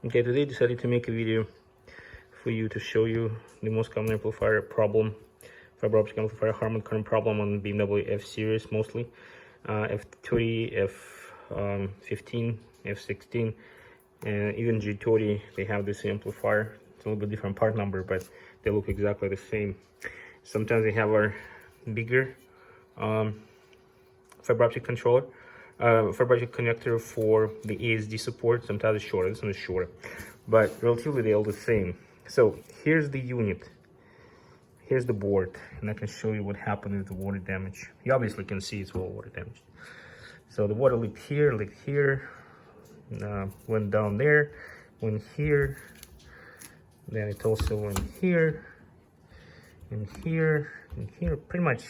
Okay, today I decided to make a video for you to show you the most common amplifier problem, fiber optic amplifier harmonic current problem on BMW F series mostly. F30, F15, F16, and even G30, they have this amplifier. It's a little bit different part number, but they look exactly the same. Sometimes they have a bigger fiber optic controller, fiber optic connector for the ASD support. Sometimes it's shorter, this one is shorter, but relatively they're all the same. So here's the unit, here's the board, and I can show you what happened with the water damage. You obviously can see it's all water damaged. So the water leaked here, went down there, went here, then it also went here, and here, and here. Pretty much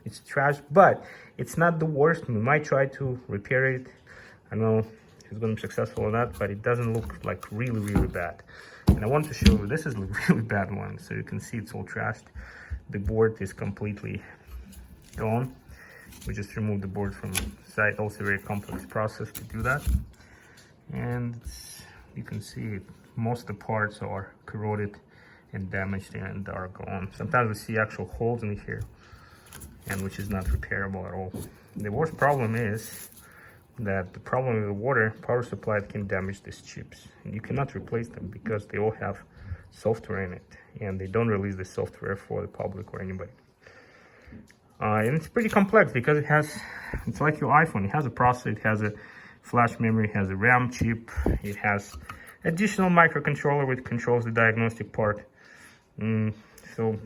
it's trash, but it's not the worst. We might try to repair it. I don't know if it's going to be successful or not, but it doesn't look like really bad. And I want to show you, this is a really bad one. So you can see it's all trashed. The board is completely gone. We just removed the board from the side. Also a very complex process to do that. And you can see it, most of the parts are corroded and damaged and are gone. Sometimes we see actual holes in here, and which is not repairable at all. The worst problem is that the problem with the water power supply can damage these chips, and you cannot replace them because they all have software in it, and they don't release the software for the public or anybody. And it's pretty complex because it's like your iPhone. It has a processor, it has a flash memory, it has a RAM chip, it has additional microcontroller which controls the diagnostic part. So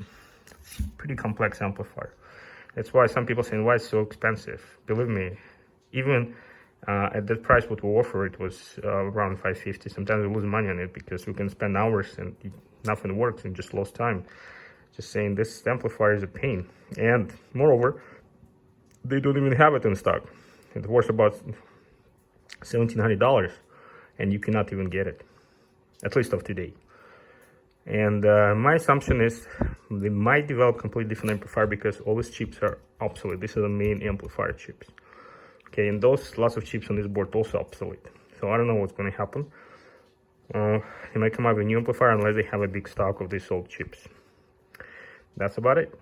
it's a pretty complex amplifier. That's why some people say, why it's so expensive? Believe me, even at that price what we offer, it was around $550. Sometimes we lose money on it because we can spend hours and nothing works and just lost time. Just saying, this amplifier is a pain. And moreover, they don't even have it in stock. It was about $1,700 and you cannot even get it, at least of today. And my assumption is they might develop completely different amplifier because all these chips are obsolete. This is the main amplifier chips. Okay, and those lots of chips on this board also obsolete. So I don't know what's going to happen. They might come out with a new amplifier unless they have a big stock of these old chips. That's about it.